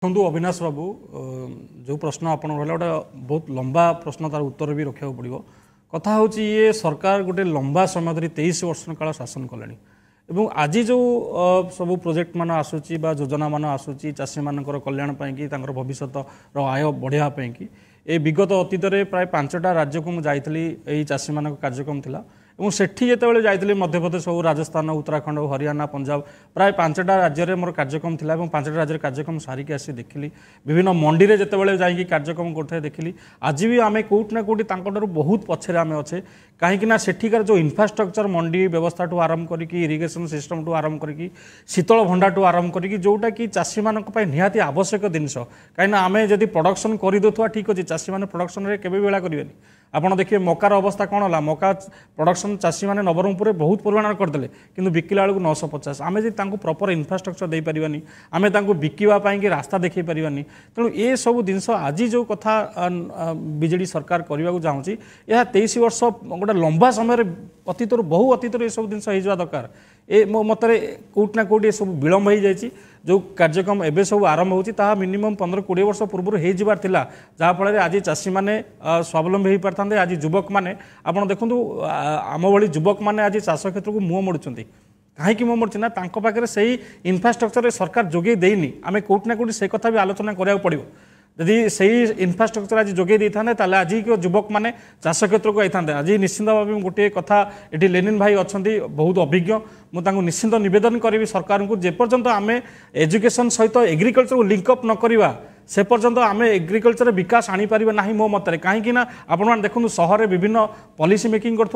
देखो अविनाश बाबू जो प्रश्न आपन गोटे बहुत लंबा प्रश्न तार उत्तर भी रखा पड़ो कथा हूँ ये सरकार गोटे लंबा समय धरी 23 वर्ष काल शासन कले आज जो सब प्रोजेक्ट मान आसूची योजना मान आसूची चाषी मान कल्याण भविष्य आय बढ़ापी ये विगत अतीत प्राय 5टा राज्य को मुझे चाषी मान कार्यक्रम थिला और सेठी जिते जाइए मध्यप्रदेश हो राजस्थान उत्तराखंड हरियाणा पंजाब प्राय 5टा राज्य में मोर कार्यक्रम थिला 5टा राज्य कार्यक्रम सारिकी आसी देखिली विभिन्न मंडी में जिते जाइए कार्यक्रम करते देखिली आज भी आम कौटना कौटी बहुत पछे आम अच्छे कहीं सेठिकार जो इन्फ्रास्ट्रक्चर मंडी व्यवस्था ठू आरंभ करके इरिगेशन सिस्टम ठू आरंभ करके शीतल भंडार ठू आरंभ करके जोटा कि चाषी मान निहाती आवश्यक जिनस कहीं आम जब प्रोडक्शन करदे ठीक अच्छे चाषी मैंने प्रोडक्शन में केवे बेला करेंगे आपड़ देखिए मकार अवस्था कौन है मका प्रोडक्शन चाषी मैंने नवरंगपुर बहुत परिमाण करदे कि बिकिला बेलू 950 आम जब प्रॉपर इन्फ्रास्ट्रक्चर दे पारानी आम बिकवाई रास्ता देखी पारानी तेणु ये सब जिनस आज जो कथा बीजेडी सरकार करने को चाहूँगी यह 23 वर्ष गोटे लंबा समय अतीत बहु अतीत ये सब जिन हो दरकार ए मो मतरे कौटना कौटी सब विलम्ब हो जाए जो कार्यक्रम एवं सब आरंभ होता मिनिमम 15-20 वर्ष पूर्व हो जहाँफल आज चाषी मैंने स्वावलम्बी हो पारते आज युवक मैंने आप देखो आम भली युवक मैंने आज चाष क्षेत्र को मुँह मोड़ुं कहीं मुँह मोड़ी ना पाखे से इन्फ्रास्ट्रक्चर सरकार जोगे देनी आम कौटना कौटी से कथा भी आलोचना कराया पड़ो यदि सही इन्फ्रास्ट्रक्चर आज जोगे था आज युवक मैंने चाष क्षेत्र को आते आज निश्चित भाव गोटे कथा ये लेनिन भाई अच्छा बहुत अभिज्ञ मुझे निश्चित नवेदन करी सरकार को जेपर्यंत आम एजुकेशन सहित एग्रिकल्चर को लिंकअप न करवा से पर्यंत आम एग्रिकल्चर विकास आनीपर ना मो मतरे कहीं आपने देखो सहर विभिन्न पॉलिसी मेकिंग कर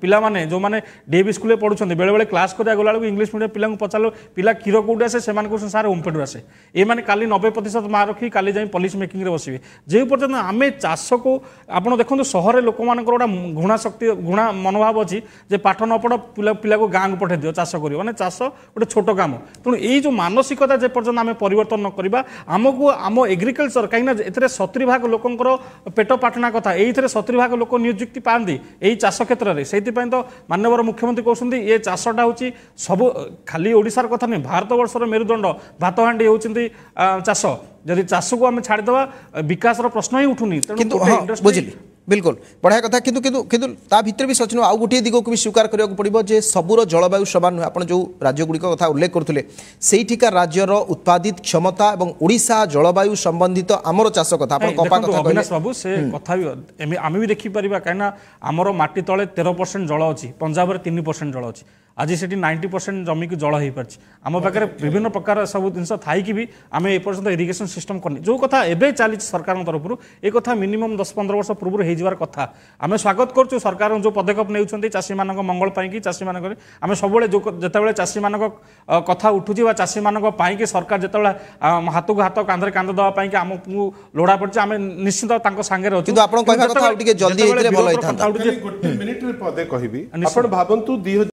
पिला माने जो मैंने डीएवी स्कूल पढ़ुं बेले बेले क्लास करा गला इंग्लीश मीडियम पिला पचार पिला क्षीर कौट आसे से सारे ओमफेड आसे ये मैंने काली 90% मार्क रखी काली जाए पॉलिसी मेकिंग रे बसवे जो पर्यंत आम चाष को आप देखो सहर लोक मान गोटा घृणा शक्ति घृणा मनोभाव अच्छी जे पाठ न पढ़ पिला को गाँव को पठे दियो चाष कर मैंने चाष गोटे छोट काम तेणु यही जो मानसिकता जे पर्यंत आम परिवर्तन न करवा आमको आम एग्रिकल्चर कहीं 70% लोकंर पेट पाटना कथा ये 70% लोक नियुक्ति पाती यही चाष क्षेत्र में से तो माननीय मुख्यमंत्री कहते ये चाषटा हूँ सब खाली ओडिशार कथा नहीं भारत वर्षर मेरुदंड भात हांडी होती चाष जदि चाष को आम छाड़देवा विकास प्रश्न ही उठुनी बुझिली बिल्कुल बढ़िया कथा किंतु ता भीतर भी सचिन आउ गोटे दिग को भी स्वीकार करने को पड़ो जे सबूर जलवायु समान नुहे आप जो राज्यगुड़िक कथा उल्लेख करते सेठिका राज्यर उत्पादित क्षमता और ओडिशा जलवायु संबंधित आमर चाष कथा कपा कथा अविनाश बाबू से कथा भी आम भी देखिपर कहीं आमर माटी तले 13% जल अच्छी पंजाब में 3% जल अच्छी आज से 90% जमी को जल हो पार्टी आम पाखे विभिन्न प्रकार सब जिन थी भी आम एपर्यंत इरिगेशन सिस्टम करनी जो कथा एवं चली सरकार तरफ ये कथा मिनिमम 10-15 वर्ष पूर्व हो कथा आम स्वागत करूँ सरकार जो पदक्षेप नहीं चाषी मान मंगल पाई चाषी मान आम सब जो चाषी मान कथा उठुची चाषी मान सरकार जो हाथ को हाथ कांधे कांध देवाई आमको लोड़ा पड़ी आम निश्चित सांगे अच्छे।